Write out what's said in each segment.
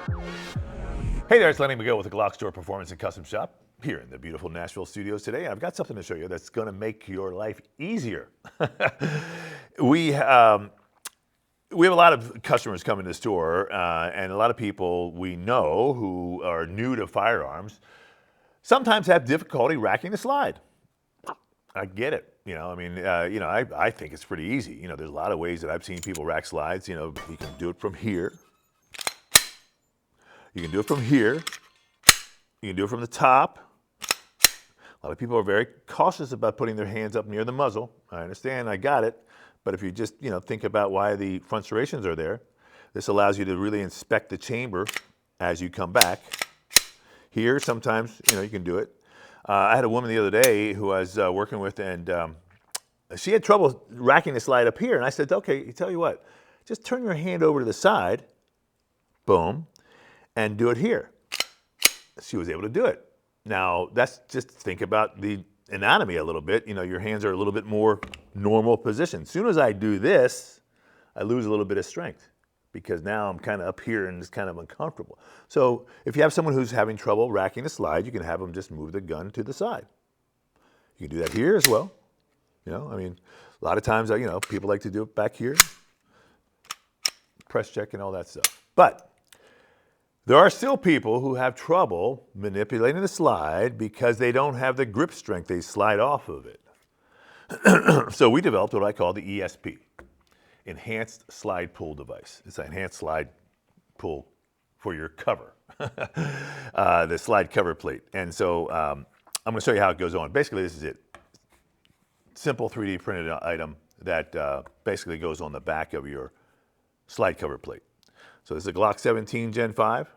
Hey there, it's Lenny McGill with the GlockStore Performance and Custom Shop here in the beautiful Nashville studios today. And I've got something to show you that's going to make your life easier. we, um, we have a lot of customers come in the store, and a lot of people we know who are new to firearms sometimes have difficulty racking the slide. I get it. I think it's pretty easy. There's a lot of ways that I've seen people rack slides. You can do it from here. You can do it from here. You can do it from the top. A lot of people are very cautious about putting their hands up near the muzzle. I understand, I got it. But if you just, think about why the front serrations are there, this allows you to really inspect the chamber as you come back. Here, sometimes, you can do it. I had a woman the other day who I was working with, and she had trouble racking the slide up here. And I said, okay, tell you what, just turn your hand over to the side, boom, and do it here. She was able to do it. Now, that's just think about the anatomy a little bit. Your hands are a little bit more normal position. As soon as I do this, I lose a little bit of strength because now I'm kind of up here and it's kind of uncomfortable. So if you have someone who's having trouble racking the slide, you can have them just move the gun to the side. You can do that here as well. A lot of times, people like to do it back here, press check and all that stuff. But there are still people who have trouble manipulating the slide because they don't have the grip strength. They slide off of it. So we developed what I call the ESP, Enhanced Slide Pull Device. It's an enhanced slide pull for your cover, the slide cover plate. And so I'm going to show you how it goes on. Basically, this is it. Simple 3D printed item that basically goes on the back of your slide cover plate. So this is a Glock 17 Gen 5.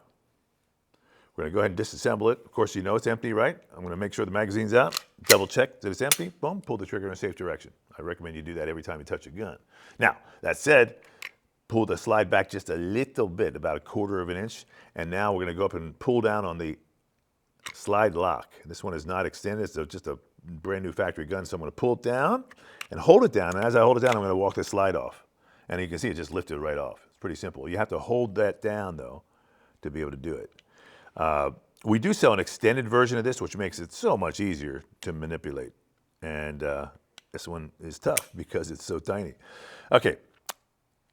We're going to go ahead and disassemble it. Of course, it's empty, right? I'm going to make sure the magazine's out, double check that it's empty, boom, pull the trigger in a safe direction. I recommend you do that every time you touch a gun. Now, that said, pull the slide back just a little bit, about 1/4 of an inch, and now we're going to go up and pull down on the slide lock. This one is not extended, it's just a brand new factory gun, so I'm going to pull it down and hold it down, and as I hold it down, I'm going to walk the slide off. And you can see it just lifted right off. It's pretty simple. You have to hold that down, though, to be able to do it. We do sell an extended version of this, which makes it so much easier to manipulate. And this one is tough because it's so tiny. Okay,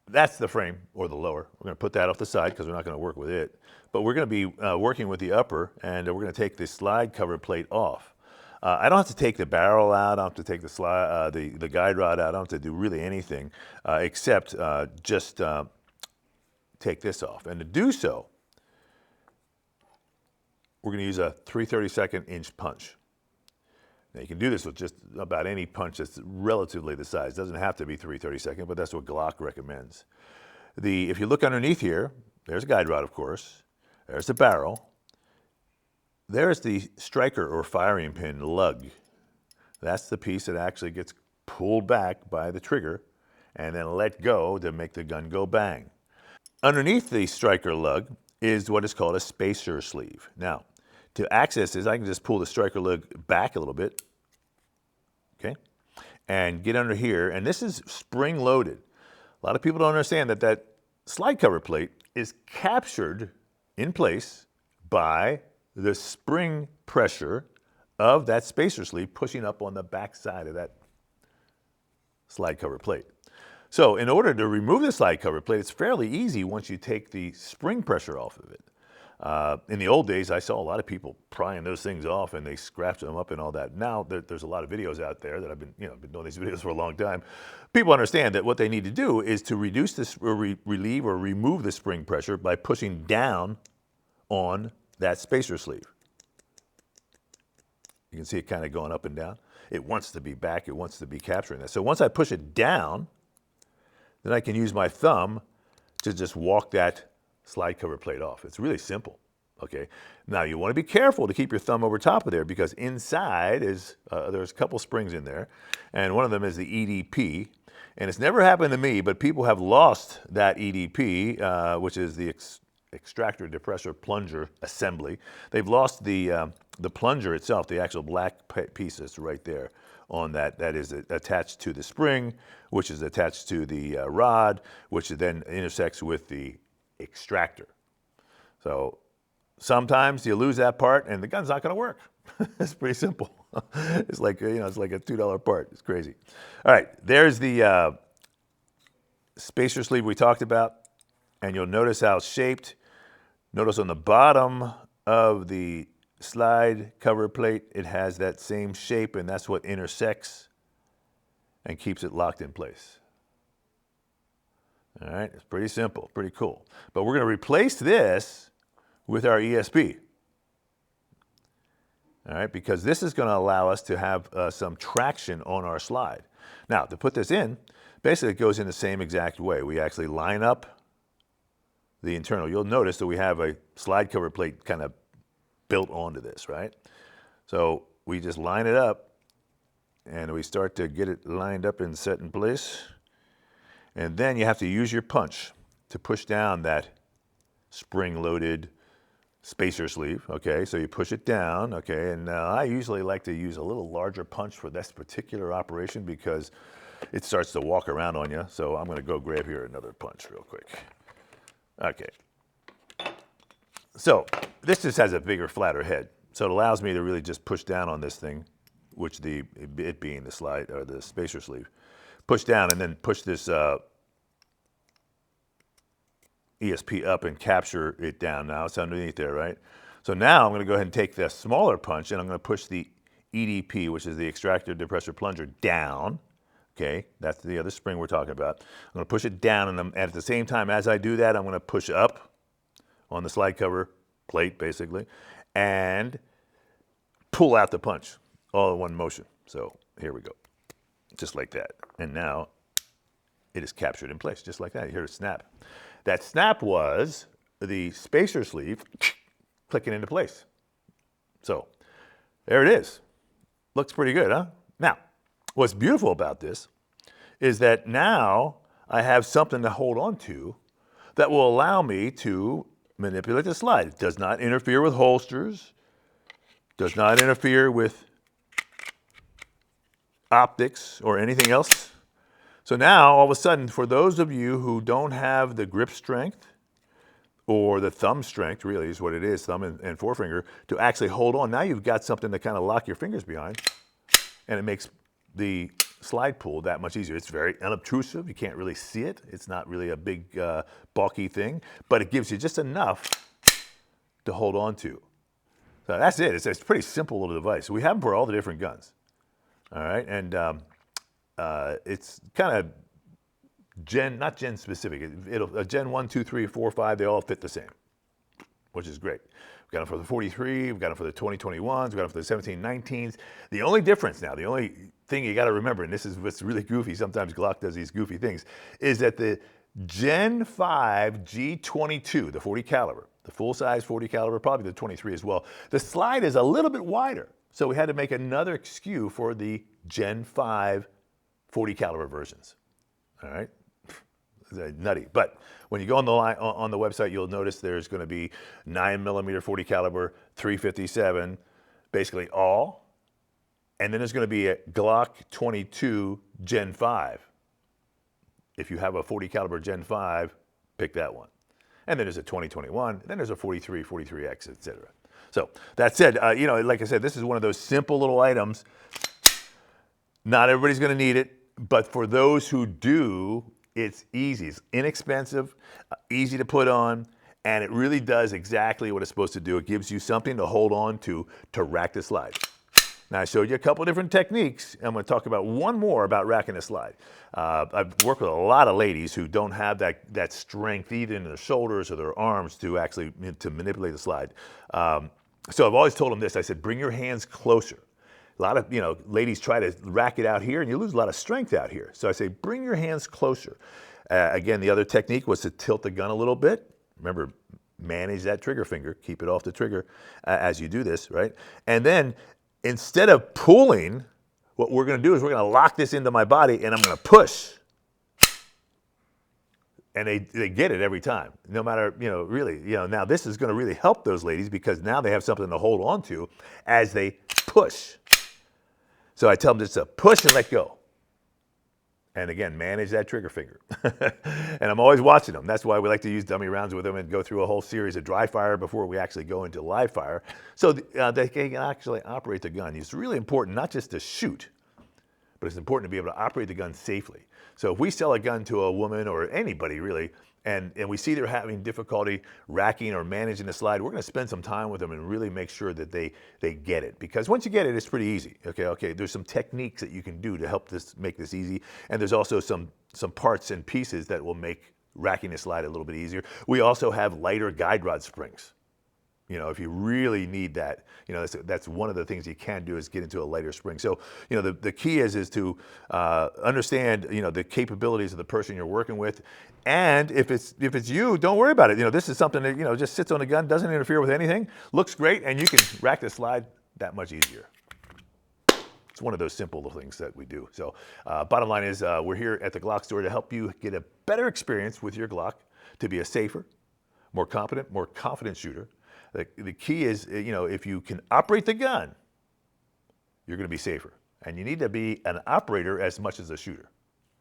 that's the frame, or the lower. We're going to put that off the side because we're not going to work with it. But we're going to be working with the upper, and we're going to take the slide cover plate off. I don't have to take the barrel out. I don't have to take the guide rod out. I don't have to do really anything except just take this off. And to do so, we're going to use a 3/32 inch punch. Now you can do this with just about any punch that's relatively the size. It doesn't have to be 3/32, but that's what Glock recommends. If you look underneath here, there's a guide rod, of course. There's the barrel. There's the striker or firing pin lug. That's the piece that actually gets pulled back by the trigger and then let go to make the gun go bang. Underneath the striker lug is what is called a spacer sleeve. Now, to access this, I can just pull the striker lug back a little bit, okay, and get under here. And this is spring loaded. A lot of people don't understand that slide cover plate is captured in place by the spring pressure of that spacer sleeve pushing up on the back side of that slide cover plate. So in order to remove the slide cover plate, it's fairly easy once you take the spring pressure off of it. In the old days, I saw a lot of people prying those things off and they scratched them up and all that. Now there's a lot of videos out there that I've been doing these videos for a long time. People understand that what they need to do is to reduce this or relieve or remove the spring pressure by pushing down on that spacer sleeve. You can see it kind of going up and down. It wants to be back. It wants to be capturing that. So once I push it down, then I can use my thumb to just walk that slide cover plate off. It's really simple, okay? Now you want to be careful to keep your thumb over top of there because inside is, there's a couple springs in there, and one of them is the EDP. And it's never happened to me, but people have lost that EDP, which is the extractor depressor plunger assembly. They've lost the plunger itself, the actual black piece that's right there on that is attached to the spring, which is attached to the rod, which then intersects with the extractor. So sometimes you lose that part and the gun's not going to work. It's pretty simple. It's like, it's like a $2 part. It's crazy. All right, there's the spacer sleeve we talked about, and you'll notice how it's shaped. Notice on the bottom of the slide cover plate, it has that same shape, and that's what intersects and keeps it locked in place. All right, it's pretty simple, pretty cool. But we're going to replace this with our ESP. All right, because this is going to allow us to have some traction on our slide. Now, to put this in, basically it goes in the same exact way. We actually line up the internal. You'll notice that we have a slide cover plate kind of built onto this, right? So we just line it up and we start to get it lined up and set in place. And then you have to use your punch to push down that spring-loaded spacer sleeve, okay? So you push it down, okay? And I usually like to use a little larger punch for this particular operation because it starts to walk around on you. So I'm gonna go grab here another punch real quick. Okay. So this just has a bigger, flatter head. So it allows me to really just push down on this thing, which it being the slide or the spacer sleeve. Push down and then push this ESP up and capture it down. Now it's underneath there, right? So now I'm going to go ahead and take the smaller punch and I'm going to push the EDP, which is the extractor depressor plunger, down. Okay, that's the other spring we're talking about. I'm going to push it down, and at the same time as I do that, I'm going to push up on the slide cover plate, basically, and pull out the punch all in one motion. So here we go, just like that. And now it is captured in place, just like that. You hear a snap. That snap was the spacer sleeve clicking into place. So there it is. Looks pretty good, huh? Now, what's beautiful about this is that now I have something to hold on to that will allow me to manipulate the slide. It does not interfere with holsters, does not interfere with optics or anything else. So now, all of a sudden, for those of you who don't have the grip strength or the thumb strength, really is what it is, thumb and forefinger, to actually hold on, now you've got something to kind of lock your fingers behind, and it makes the slide pull that much easier. It's very unobtrusive. You can't really see it. It's not really a big, bulky thing, but it gives you just enough to hold on to. So that's it. It's a pretty simple little device. We have them for all the different guns. All right, and it's kind of not gen specific. It'll Gen 1, 2, 3, 4, 5, they all fit the same, which is great. We've got them for the 43, we've got them for the 2021s, we've got them for the 1719s. The only difference now, the only thing you got to remember, and this is what's really goofy, sometimes Glock does these goofy things, is that the Gen 5 G22, the 40 caliber, the full-size 40 caliber, probably the 23 as well, the slide is a little bit wider. So we had to make another SKU for the Gen 5 40 caliber versions. All right, nutty. But when you go on the website, you'll notice there's going to be 9mm 40 caliber, 357, basically all, and then there's going to be a Glock 22 Gen 5. If you have a 40 caliber Gen 5, pick that one. And then there's a 2021, then there's a 43, 43X, etc. So that said, like I said, this is one of those simple little items. Not everybody's going to need it, but for those who do, it's easy. It's inexpensive, easy to put on, and it really does exactly what it's supposed to do. It gives you something to hold on to rack the slide. Now, I showed you a couple different techniques. I'm going to talk about one more about racking a slide. I've worked with a lot of ladies who don't have that strength either in their shoulders or their arms to actually to manipulate the slide. So I've always told them this. I said, bring your hands closer. A lot of ladies try to rack it out here, and you lose a lot of strength out here. So I say, bring your hands closer. Again, the other technique was to tilt the gun a little bit. Remember, manage that trigger finger. Keep it off the trigger as you do this, right? And then instead of pulling, what we're going to do is we're going to lock this into my body, and I'm going to push. And they get it every time, no matter, really. Now this is going to really help those ladies because now they have something to hold on to as they push. So I tell them just to push and let go. And again, manage that trigger finger. And I'm always watching them. That's why we like to use dummy rounds with them and go through a whole series of dry fire before we actually go into live fire, so they can actually operate the gun. It's really important not just to shoot, but it's important to be able to operate the gun safely. So if we sell a gun to a woman or anybody really, and we see they're having difficulty racking or managing the slide, we're going to spend some time with them and really make sure that they get it. Because once you get it, it's pretty easy. Okay, there's some techniques that you can do to help make this easy, and there's also some parts and pieces that will make racking the slide a little bit easier. We also have lighter guide rod springs. You know, if you really need that, you know, that's one of the things you can do is get into a lighter spring. So, you know, the key is to understand, you know, the capabilities of the person you're working with. And if it's you, don't worry about it. You know, this is something that, you know, just sits on the gun, doesn't interfere with anything, looks great, and you can rack the slide that much easier. It's one of those simple little things that we do. So bottom line is we're here at the GlockStore to help you get a better experience with your Glock, to be a safer, more competent, more confident shooter. The key is, you know, if you can operate the gun, you're going to be safer. And you need to be an operator as much as a shooter.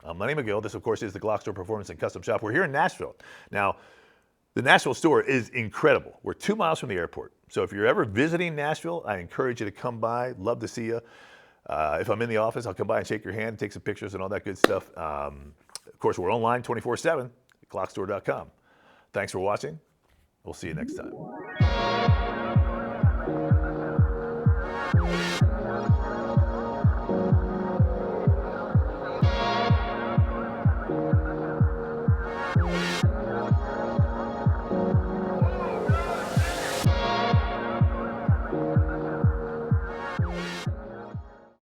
I'm Lenny McGill. This, of course, is the GlockStore Performance and Custom Shop. We're here in Nashville. Now, the Nashville store is incredible. We're 2 miles from the airport. So if you're ever visiting Nashville, I encourage you to come by. Love to see you. If I'm in the office, I'll come by and shake your hand, take some pictures and all that good stuff. Of course, we're online 24/7 at GlockStore.com. Thanks for watching. We'll see you next time.